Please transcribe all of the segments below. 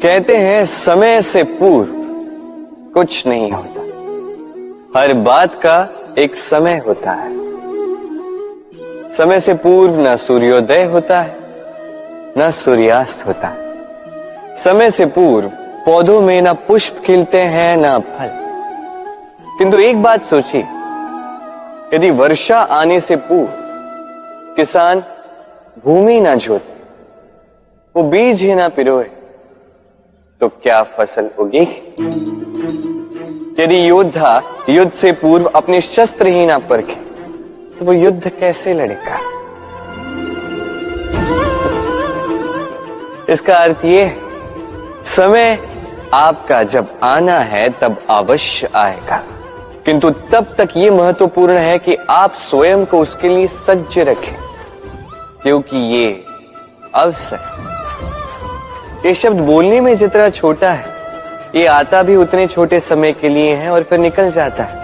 कहते हैं समय से पूर्व कुछ नहीं होता, हर बात का एक समय होता है। समय से पूर्व ना सूर्योदय होता है ना सूर्यास्त होता है। समय से पूर्व पौधों में ना पुष्प खिलते हैं ना फल। किंतु एक बात सोचिए, यदि वर्षा आने से पूर्व किसान भूमि ना जोते, वो बीज ही ना पिरोए, तो क्या फसल उगेगी? यदि योद्धा युद्ध से पूर्व अपने शस्त्र ही ना परखे, तो वो युद्ध कैसे लड़ेगा? इसका अर्थ ये है, समय आपका जब आना है तब अवश्य आएगा, किंतु तब तक ये महत्वपूर्ण है कि आप स्वयं को उसके लिए सज्ज रखें, क्योंकि ये अवसर, ये शब्द बोलने में जितना छोटा है, ये आता भी उतने छोटे समय के लिए है और फिर निकल जाता है।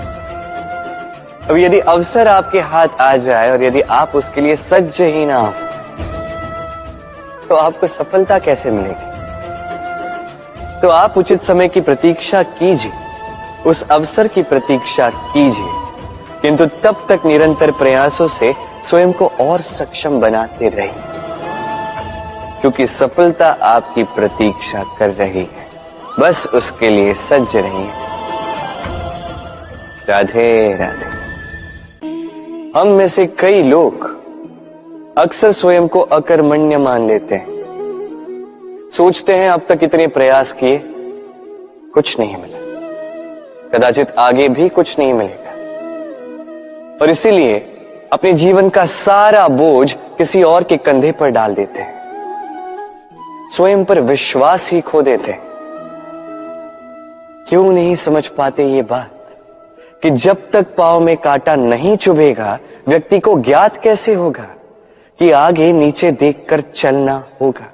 अब यदि अवसर आपके हाथ आ जाए और यदि आप उसके लिए सज्ज ही ना हो, तो आपको सफलता कैसे मिलेगी? तो आप उचित समय की प्रतीक्षा कीजिए, उस अवसर की प्रतीक्षा कीजिए, किंतु तब तक निरंतर प्रयासों से स्वयं को और सक्षम बनाते रहिए, क्योंकि सफलता आपकी प्रतीक्षा कर रही है। बस उसके लिए सज्ज रहिए। राधे राधे। हम में से कई लोग अक्सर स्वयं को अकर्मण्य मान लेते हैं। सोचते हैं अब तक इतने प्रयास किए, कुछ नहीं मिला, कदाचित आगे भी कुछ नहीं मिलेगा, और इसीलिए अपने जीवन का सारा बोझ किसी और के कंधे पर डाल देते हैं। स्वयं पर विश्वास ही खो देते हैं। क्यों नहीं समझ पाते ये बात कि जब तक पांव में कांटा नहीं चुभेगा, व्यक्ति को ज्ञात कैसे होगा कि आगे नीचे देखकर चलना होगा।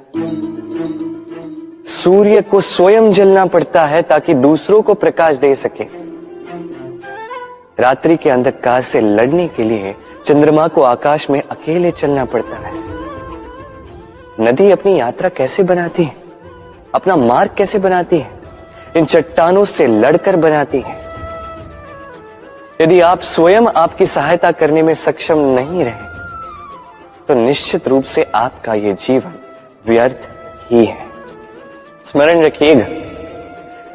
सूर्य को स्वयं जलना पड़ता है ताकि दूसरों को प्रकाश दे सके। रात्रि के अंधकार से लड़ने के लिए चंद्रमा को आकाश में अकेले चलना पड़ता है। नदी अपनी यात्रा कैसे बनाती है, अपना मार्ग कैसे बनाती है? इन चट्टानों से लड़कर बनाती है। यदि आप स्वयं आपकी सहायता करने में सक्षम नहीं रहे, तो निश्चित रूप से आपका यह जीवन व्यर्थ ही है। स्मरण रखिएगा,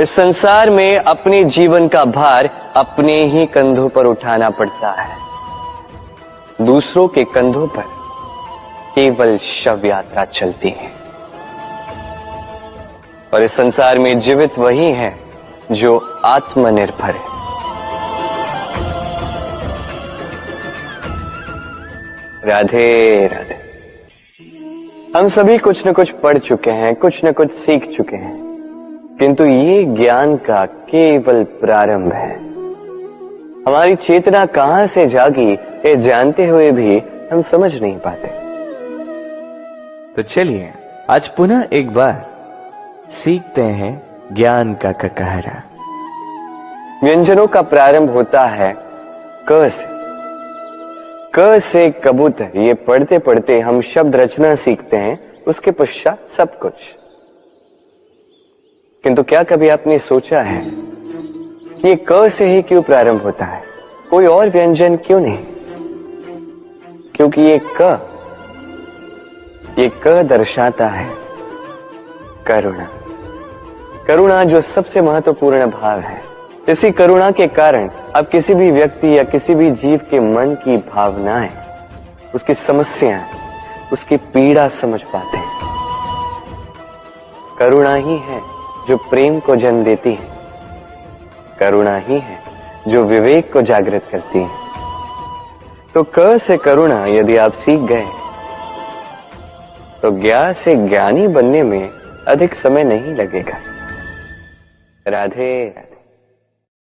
इस संसार में अपने जीवन का भार अपने ही कंधों पर उठाना पड़ता है। दूसरों के कंधों पर केवल शव यात्रा चलती है। और इस संसार में जीवित वही है जो आत्मनिर्भर है। राधे राधे। हम सभी कुछ न कुछ पढ़ चुके हैं, कुछ न कुछ सीख चुके हैं, किंतु ये ज्ञान का केवल प्रारंभ है। हमारी चेतना कहां से जागी, ये जानते हुए भी हम समझ नहीं पाते। तो चलिए आज पुनः एक बार सीखते हैं ज्ञान का ककहरा। व्यंजनों का प्रारंभ होता है क से। क से कबूतर, ये पढ़ते पढ़ते हम शब्द रचना सीखते हैं, उसके पश्चात सब कुछ। किंतु क्या कभी आपने सोचा है कि ये क से ही क्यों प्रारंभ होता है? कोई और व्यंजन क्यों नहीं? क्योंकि ये क दर्शाता है करुणा। करुणा जो सबसे महत्वपूर्ण भाव है। इसी करुणा के कारण आप किसी भी व्यक्ति या किसी भी जीव के मन की भावनाएं, उसकी समस्याएं, उसकी पीड़ा समझ पाते हैं। करुणा ही है जो प्रेम को जन्म देती है। करुणा ही है जो विवेक को जागृत करती है। तो क से करुणा यदि आप सीख गए, तो ज्ञान से ज्ञानी बनने में अधिक समय नहीं लगेगा। राधे राधे।